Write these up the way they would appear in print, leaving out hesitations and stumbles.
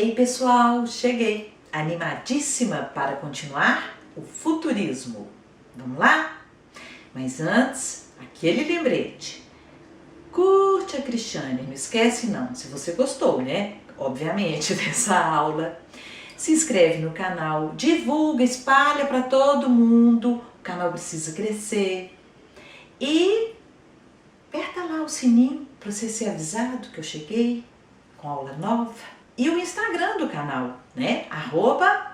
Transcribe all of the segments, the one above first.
Ei pessoal, cheguei! Animadíssima para continuar o futurismo. Vamos lá? Mas antes, aquele lembrete. Curte a Cristiane, não esquece não, se você gostou, né? Obviamente, dessa aula. Se inscreve no canal, divulga, espalha para todo mundo. O canal precisa crescer. E aperta lá o sininho para você ser avisado que eu cheguei com aula nova. E o Instagram do canal, né?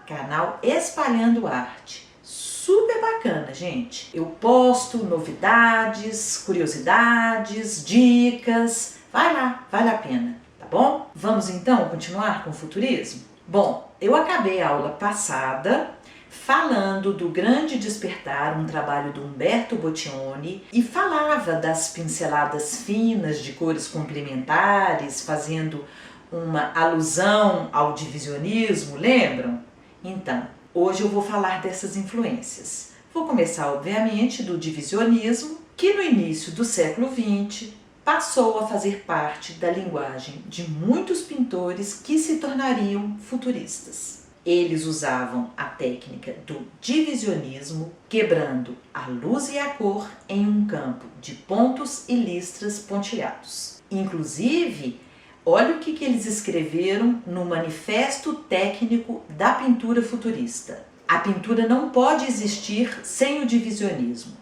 @canal Espalhando Arte. Super bacana, gente. Eu posto novidades, curiosidades, dicas. Vai lá, vale a pena, tá bom? Vamos então continuar com o futurismo? Bom, eu acabei a aula passada falando do Grande Despertar, um trabalho do Umberto Boccioni, e falava das pinceladas finas de cores complementares, fazendo uma alusão ao divisionismo, lembram? Então, hoje eu vou falar dessas influências. Vou começar, obviamente, do divisionismo, que no início do século XX passou a fazer parte da linguagem de muitos pintores que se tornariam futuristas. Eles usavam a técnica do divisionismo, quebrando a luz e a cor em um campo de pontos e listras pontilhados. Inclusive, olha o que eles escreveram no Manifesto Técnico da Pintura Futurista. A pintura não pode existir sem o divisionismo.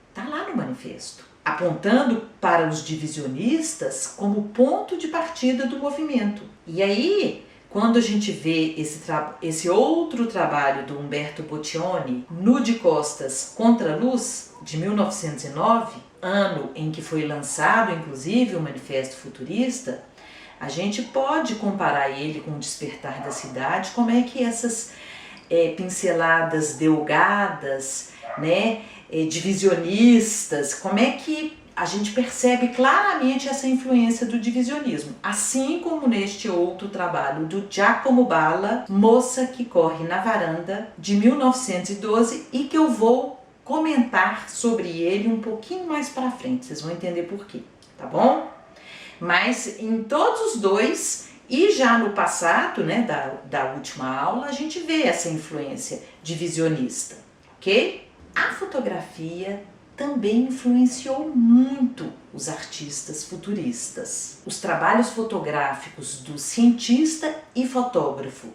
Está lá no manifesto, apontando para os divisionistas como ponto de partida do movimento. E aí, quando a gente vê esse outro trabalho do Umberto Boccioni, Nu de Costas contra a Luz, de 1909, ano em que foi lançado, inclusive, o Manifesto Futurista, a gente pode comparar ele com o Despertar da Cidade, como é que essas pinceladas delgadas, né, divisionistas, como é que a gente percebe claramente essa influência do divisionismo, assim como neste outro trabalho do Giacomo Balla, Moça que Corre na Varanda, de 1912, e que eu vou comentar sobre ele um pouquinho mais para frente, vocês vão entender por quê, tá bom? Mas em todos os dois, e já no passado, né, da última aula, a gente vê essa influência divisionista, ok? A fotografia também influenciou muito os artistas futuristas. Os trabalhos fotográficos do cientista e fotógrafo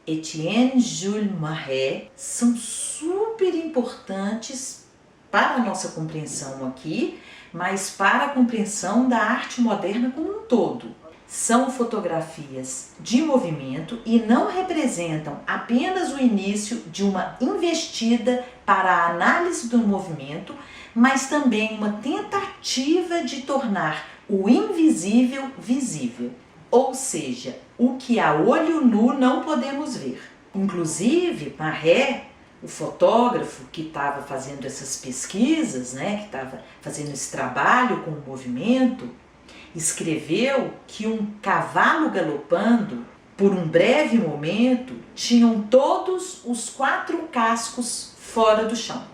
Etienne Jules Marey são super importantes para a nossa compreensão aqui, mas para a compreensão da arte moderna como um todo. São fotografias de movimento e não representam apenas o início de uma investida para a análise do movimento, mas também uma tentativa de tornar o invisível visível, ou seja, o que a olho nu não podemos ver. Inclusive, Marey, o fotógrafo que estava fazendo essas pesquisas, né, que estava fazendo esse trabalho com o movimento, escreveu que um cavalo galopando, por um breve momento, tinham todos os 4 cascos fora do chão.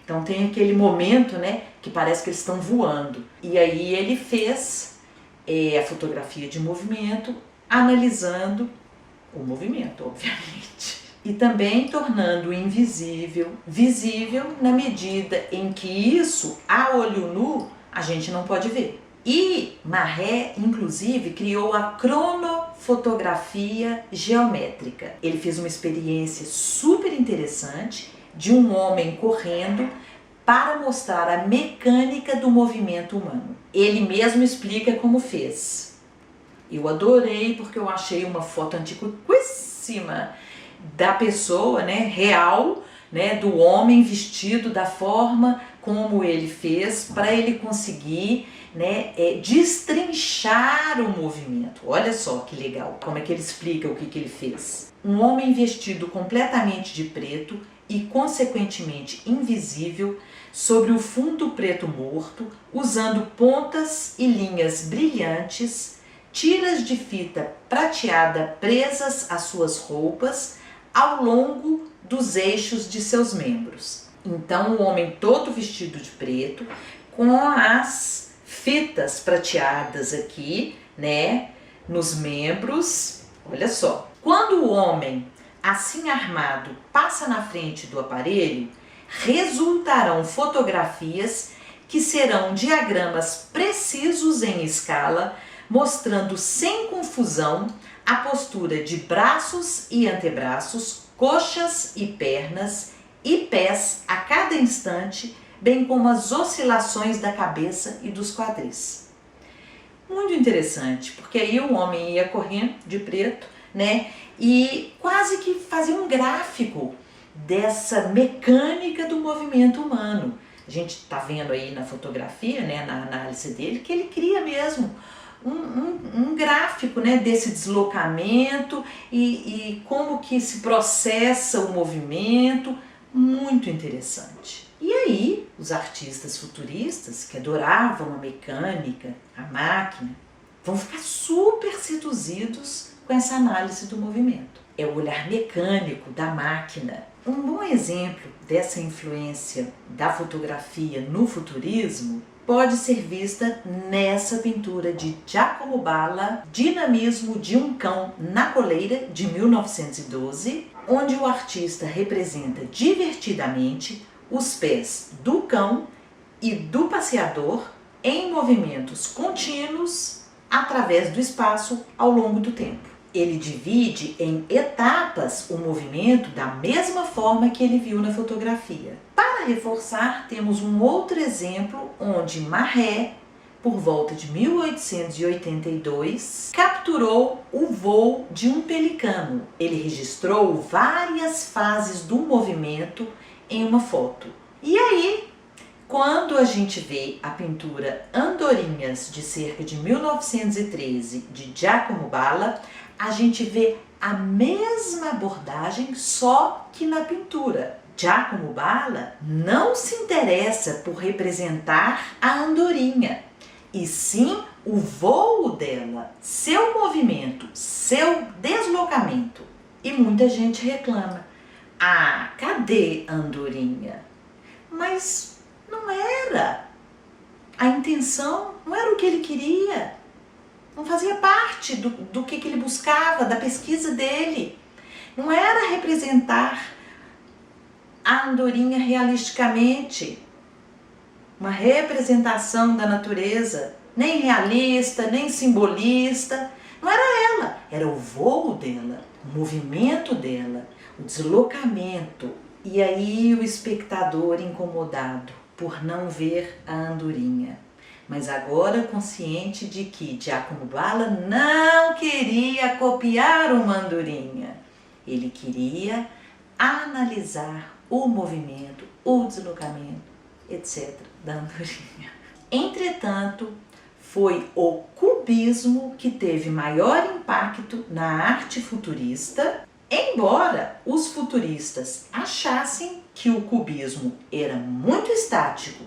Então tem aquele momento, né, que parece que eles estão voando. E aí ele fez a fotografia de movimento, analisando o movimento, obviamente. E também tornando o invisível visível na medida em que isso, a olho nu, a gente não pode ver. E Marey, inclusive, criou a cronofotografia geométrica. Ele fez uma experiência super interessante de um homem correndo para mostrar a mecânica do movimento humano. Ele mesmo explica como fez. Eu adorei porque eu achei uma foto antiquíssima da pessoa, né, real, né, do homem vestido da forma como ele fez para ele conseguir, né, destrinchar o movimento. Olha só que legal, como é que ele explica o que ele fez. Um homem vestido completamente de preto e consequentemente invisível sobre o fundo preto morto, usando pontas e linhas brilhantes, tiras de fita prateada presas às suas roupas ao longo dos eixos de seus membros. Então o homem todo vestido de preto, com as fitas prateadas aqui, né, nos membros, Olha só, quando o homem, assim armado, passa na frente do aparelho, resultarão fotografias que serão diagramas precisos em escala, mostrando sem confusão a postura de braços e antebraços, coxas e pernas e pés a cada instante, bem como as oscilações da cabeça e dos quadris. Muito interessante, porque aí o homem ia correndo de preto, né? E quase que fazia um gráfico dessa mecânica do movimento humano. A gente está vendo aí na fotografia, né, na análise dele, que ele cria mesmo um gráfico, né, desse deslocamento e como que se processa o movimento. Muito interessante. E aí, os artistas futuristas, que adoravam a mecânica, a máquina, vão ficar super seduzidos com essa análise do movimento. É o olhar mecânico da máquina. Um bom exemplo dessa influência da fotografia no futurismo pode ser vista nessa pintura de Giacomo Balla, Dinamismo de um Cão na Coleira, de 1912, onde o artista representa divertidamente os pés do cão e do passeador em movimentos contínuos através do espaço ao longo do tempo. Ele divide em etapas o movimento da mesma forma que ele viu na fotografia. Para reforçar, temos um outro exemplo onde Marré, por volta de 1882, capturou o voo de um pelicano. Ele registrou várias fases do movimento em uma foto. E aí, quando a gente vê a pintura Andorinhas, de cerca de 1913, de Giacomo Balla, a gente vê a mesma abordagem, só que na pintura. Giacomo Balla não se interessa por representar a andorinha, e sim o voo dela, seu movimento, seu deslocamento. E muita gente reclama: ah, cadê a andorinha? Mas não era. A intenção não era o que ele queria. Não fazia parte do que ele buscava, da pesquisa dele. Não era representar a andorinha realisticamente. Uma representação da natureza, nem realista, nem simbolista. Não era ela, era o voo dela, o movimento dela, o deslocamento. E aí o espectador incomodado por não ver a andorinha, mas agora consciente de que Giacomo Balla não queria copiar uma andorinha. Ele queria analisar o movimento, o deslocamento, etc. da andorinha. Entretanto, foi o cubismo que teve maior impacto na arte futurista, embora os futuristas achassem que o cubismo era muito estático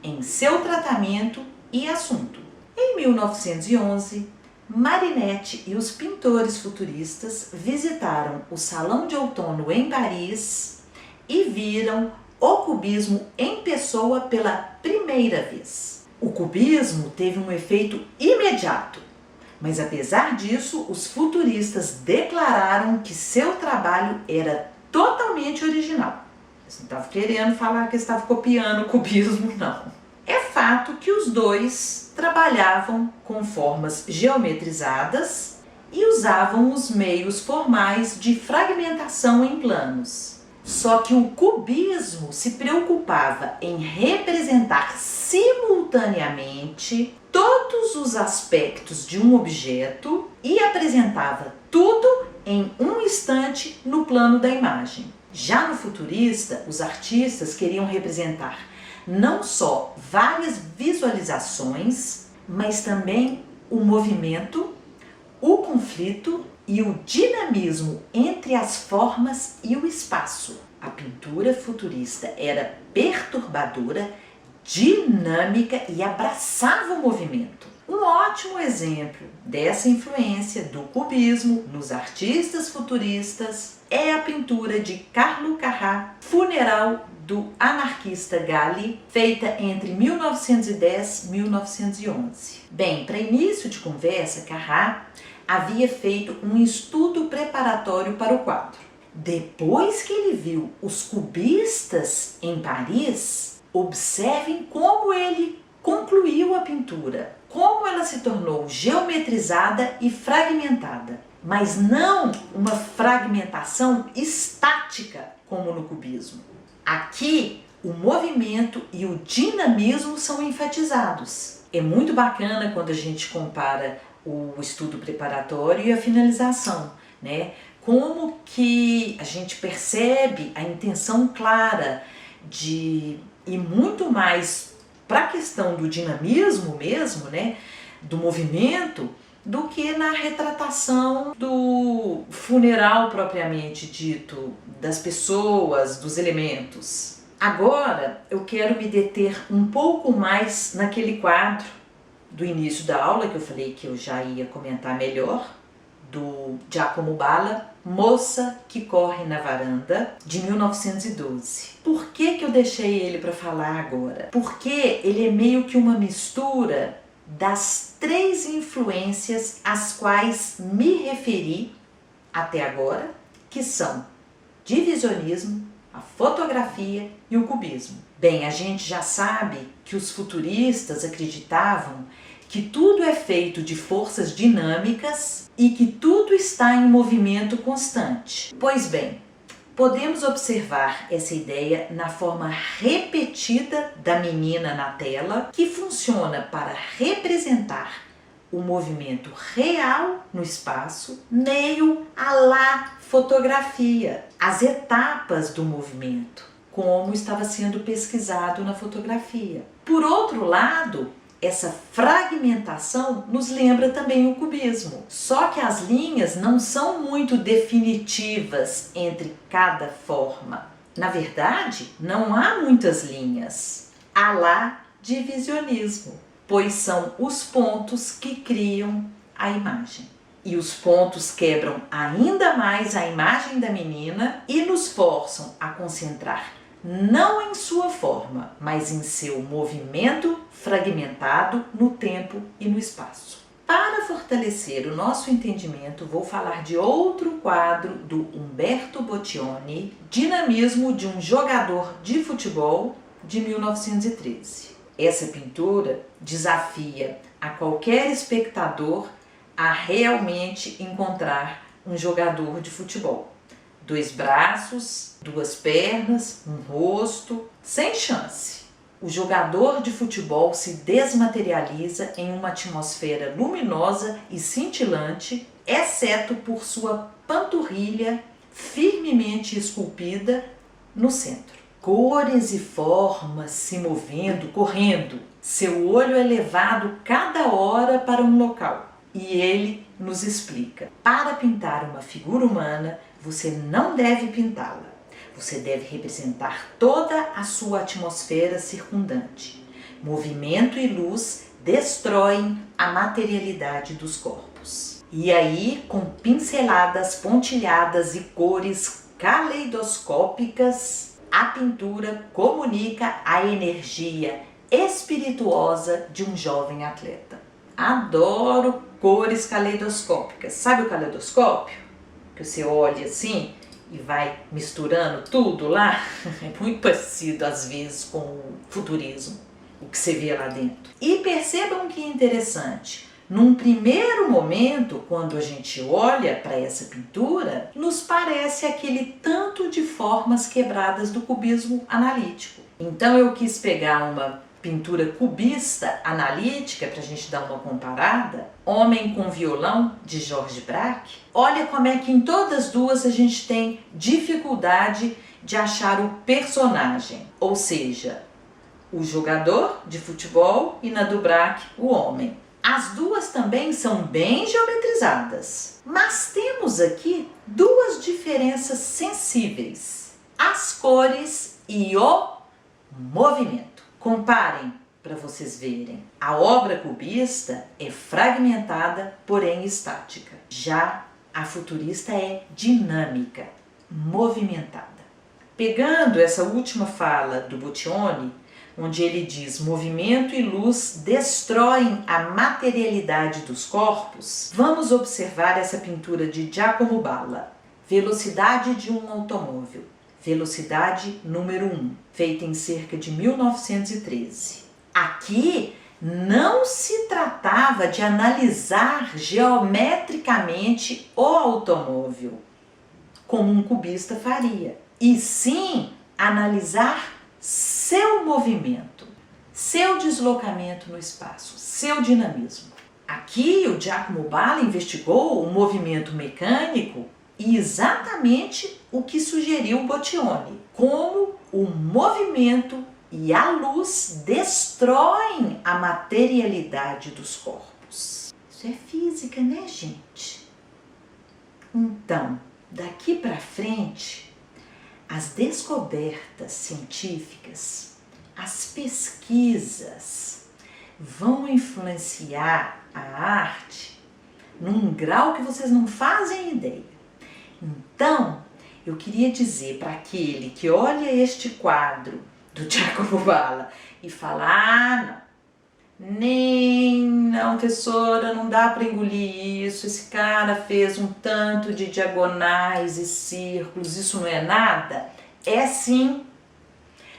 em seu tratamento e assunto. Em 1911, Marinetti e os pintores futuristas visitaram o Salão de Outono em Paris e viram o cubismo em pessoa pela primeira vez. O cubismo teve um efeito imediato, mas apesar disso, os futuristas declararam que seu trabalho era totalmente original. Eles não estavam querendo falar que estavam copiando o cubismo, não. É fato que os dois trabalhavam com formas geometrizadas e usavam os meios formais de fragmentação em planos. Só que o cubismo se preocupava em representar simultaneamente todos os aspectos de um objeto e apresentava tudo em um instante no plano da imagem. Já no futurista, os artistas queriam representar não só várias visualizações, mas também o movimento, o conflito e o dinamismo entre as formas e o espaço. A pintura futurista era perturbadora, dinâmica e abraçava o movimento. Um ótimo exemplo dessa influência do cubismo nos artistas futuristas é a pintura de Carlo Carrà, Funeral do anarquista Galli, feita entre 1910 e 1911. Bem, para início de conversa, Carrà havia feito um estudo preparatório para o quadro. Depois que ele viu os cubistas em Paris, observem como ele concluiu a pintura, como ela se tornou geometrizada e fragmentada, mas não uma fragmentação estática como no cubismo. Aqui, o movimento e o dinamismo são enfatizados. É muito bacana quando a gente compara o estudo preparatório e a finalização, né? Como que a gente percebe a intenção clara de ir muito mais para a questão do dinamismo mesmo, né? Do movimento, do que na retratação do funeral propriamente dito, das pessoas, dos elementos. Agora eu quero me deter um pouco mais naquele quadro do início da aula, que eu falei que eu já ia comentar melhor, do Giacomo Balla, Moça que Corre na Varanda, de 1912. Por que eu deixei ele para falar agora? Porque ele é meio que uma mistura das 3 influências às quais me referi até agora, que são divisionismo, a fotografia e o cubismo. Bem, a gente já sabe que os futuristas acreditavam que tudo é feito de forças dinâmicas e que tudo está em movimento constante. Pois bem, podemos observar essa ideia na forma repetida da menina na tela, que funciona para representar o movimento real no espaço, meio à la fotografia, as etapas do movimento, como estava sendo pesquisado na fotografia. Por outro lado, essa fragmentação nos lembra também o cubismo, só que as linhas não são muito definitivas entre cada forma. Na verdade, não há muitas linhas, há lá divisionismo, pois são os pontos que criam a imagem. E os pontos quebram ainda mais a imagem da menina e nos forçam a concentrar não em sua forma, mas em seu movimento fragmentado no tempo e no espaço. Para fortalecer o nosso entendimento, vou falar de outro quadro do Umberto Boccioni, Dinamismo de um Jogador de Futebol, de 1913. Essa pintura desafia a qualquer espectador a realmente encontrar um jogador de futebol. 2 braços, 2 pernas, um rosto, sem chance. O jogador de futebol se desmaterializa em uma atmosfera luminosa e cintilante, exceto por sua panturrilha firmemente esculpida no centro. Cores e formas se movendo, correndo. Seu olho é levado cada hora para um local. E ele nos explica: para pintar uma figura humana, você não deve pintá-la. Você deve representar toda a sua atmosfera circundante. Movimento e luz destroem a materialidade dos corpos. E aí, com pinceladas pontilhadas e cores caleidoscópicas, a pintura comunica a energia espirituosa de um jovem atleta. Adoro cores caleidoscópicas. Sabe o caleidoscópio? Que você olha assim e vai misturando tudo lá. É muito parecido às vezes com o futurismo, o que você vê lá dentro. E percebam que interessante. Num primeiro momento, quando a gente olha para essa pintura, nos parece aquele tanto de formas quebradas do cubismo analítico. Então eu quis pegar uma pintura cubista analítica para a gente dar uma comparada. Homem com Violão, de Georges Braque. Olha como é que em todas duas a gente tem dificuldade de achar o personagem, ou seja, o jogador de futebol, e na do Braque, o homem. As duas também são bem geometrizadas, mas temos aqui 2 diferenças sensíveis: as cores e o movimento. Comparem para vocês verem. A obra cubista é fragmentada, porém estática. Já a futurista é dinâmica, movimentada. Pegando essa última fala do Boccioni, onde ele diz: movimento e luz destroem a materialidade dos corpos, vamos observar essa pintura de Giacomo Balla. Velocidade de um automóvel. Velocidade número 1, feita em cerca de 1913. Aqui não se tratava de analisar geometricamente o automóvel, como um cubista faria, e sim analisar seu movimento, seu deslocamento no espaço, seu dinamismo. Aqui o Giacomo Balla investigou o movimento mecânico e exatamente o que sugeriu Bottioni, como o movimento e a luz destroem a materialidade dos corpos. Isso é física, né, gente? Então, daqui para frente, as descobertas científicas, as pesquisas vão influenciar a arte num grau que vocês não fazem ideia. Então, eu queria dizer para aquele que olha este quadro do Giacomo Balla e fala: não, professora, não dá para engolir isso, esse cara fez um tanto de diagonais e círculos, isso não é nada? É sim.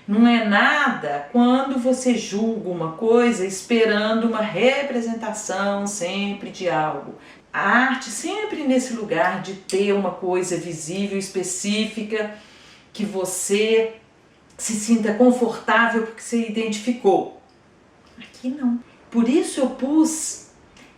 Não é nada quando você julga uma coisa esperando uma representação sempre de algo. A arte sempre nesse lugar de ter uma coisa visível, específica, que você se sinta confortável porque você identificou. Aqui não. Por isso eu pus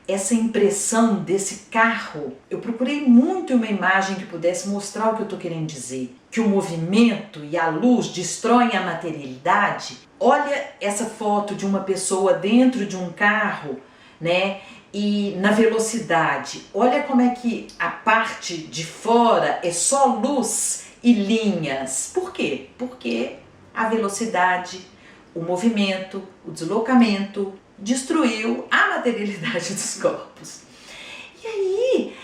essa impressão desse carro. Eu procurei muito uma imagem que pudesse mostrar o que eu estou querendo dizer. Que o movimento e a luz destroem a materialidade. Olha essa foto de uma pessoa dentro de um carro, né? E na velocidade. Olha como é que a parte de fora é só luz e linhas. Por quê? Porque a velocidade, o movimento, o deslocamento destruiu a materialidade dos corpos. E aí,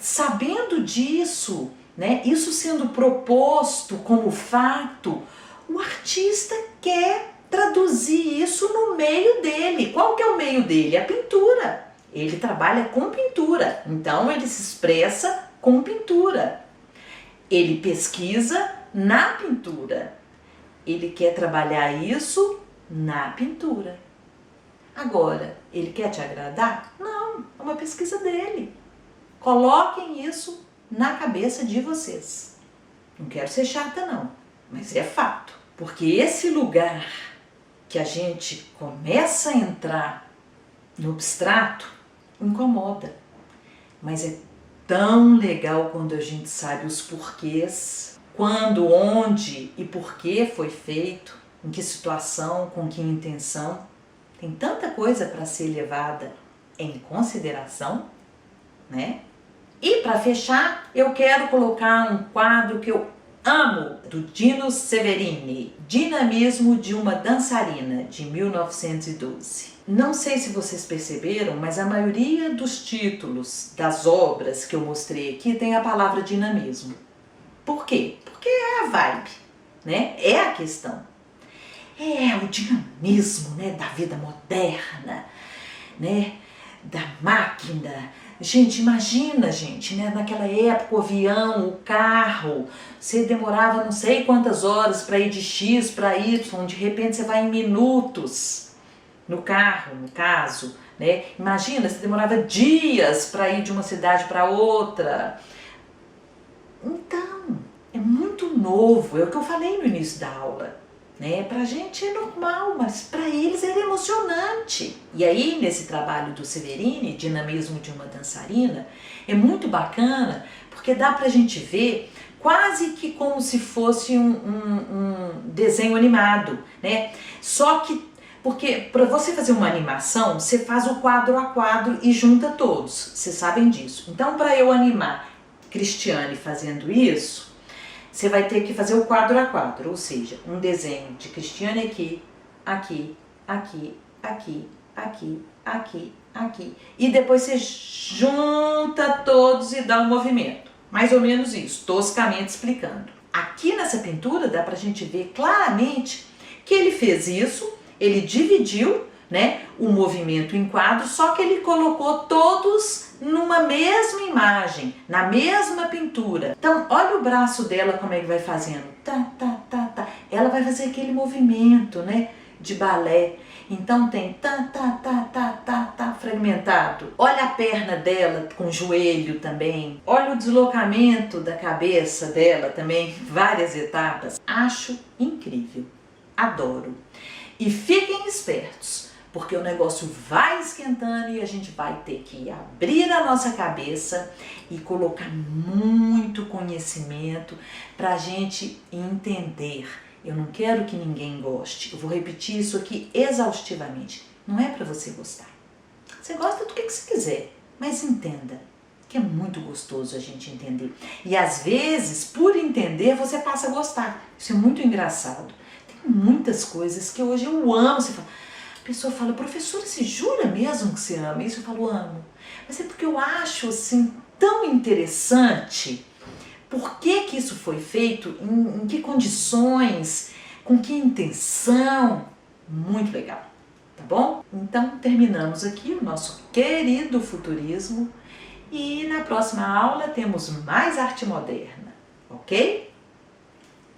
sabendo disso, né, isso sendo proposto como fato, o artista quer traduzir isso no meio dele. Qual que é o meio dele? A pintura. Ele trabalha com pintura, então ele se expressa com pintura. Ele pesquisa na pintura. Ele quer trabalhar isso na pintura. Agora, ele quer te agradar? Não, é uma pesquisa dele. Coloquem isso na cabeça de vocês. Não quero ser chata não, mas é fato. Porque esse lugar que a gente começa a entrar no abstrato incomoda. Mas é tão legal quando a gente sabe os porquês, quando, onde e por que foi feito, em que situação, com que intenção. Tem tanta coisa para ser levada em consideração, né? E para fechar, eu quero colocar um quadro que eu amo, do Dino Severini, Dinamismo de uma Dançarina, de 1912. Não sei se vocês perceberam, mas a maioria dos títulos das obras que eu mostrei aqui tem a palavra dinamismo. Por quê? Porque é a vibe, né? É a questão. É o dinamismo, né, da vida moderna, né, da máquina. Gente, imagina, gente, né, naquela época o avião, o carro, você demorava não sei quantas horas para ir de X para Y, de repente você vai em minutos no carro, no caso, né? Imagina, você demorava dias para ir de uma cidade para outra. Então, é muito novo, é o que eu falei no início da aula. Né? Pra gente é normal, mas para eles era emocionante. E aí, nesse trabalho do Severini, Dinamismo de uma Dançarina, é muito bacana, porque dá pra gente ver quase que como se fosse um desenho animado, né? Só que, porque para você fazer uma animação, você faz o quadro a quadro e junta todos, vocês sabem disso. Então, para eu animar Cristiane fazendo isso, você vai ter que fazer o quadro a quadro, ou seja, um desenho de Cristiane aqui, aqui, aqui, aqui, aqui, aqui, aqui. E depois você junta todos e dá um movimento. Mais ou menos isso, toscamente explicando. Aqui nessa pintura dá pra gente ver claramente que ele fez isso, ele dividiu, né, o movimento em quadros, só que ele colocou todos numa mesma imagem, na mesma pintura. Então, olha o braço dela como é que vai fazendo. Tá, tá, tá, tá. Ela vai fazer aquele movimento, né, de balé. Então tem tá, tá, tá, tá, tá, tá, fragmentado. Olha a perna dela com o joelho também. Olha o deslocamento da cabeça dela também, várias etapas. Acho incrível. Adoro. E fiquem espertos, porque o negócio vai esquentando e a gente vai ter que abrir a nossa cabeça e colocar muito conhecimento para a gente entender. Eu não quero que ninguém goste. Eu vou repetir isso aqui exaustivamente. Não é para você gostar. Você gosta do que você quiser, mas entenda que é muito gostoso a gente entender. E às vezes, por entender, você passa a gostar. Isso é muito engraçado. Tem muitas coisas que hoje eu amo. Você fala, a pessoa fala, professora, você jura mesmo que você ama isso? Eu falo, amo. Mas é porque eu acho assim tão interessante. Por que que isso foi feito? Em que condições? Com que intenção? Muito legal, tá bom? Então terminamos aqui o nosso querido futurismo e na próxima aula temos mais arte moderna, ok?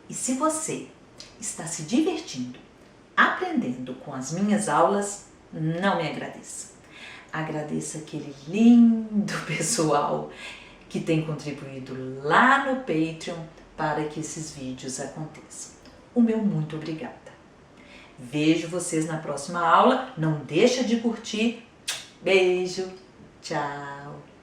E se você está se divertindo, aprendendo com as minhas aulas, não me agradeça. Agradeça aquele lindo pessoal que tem contribuído lá no Patreon para que esses vídeos aconteçam. O meu muito obrigada. Vejo vocês na próxima aula. Não deixa de curtir. Beijo. Tchau.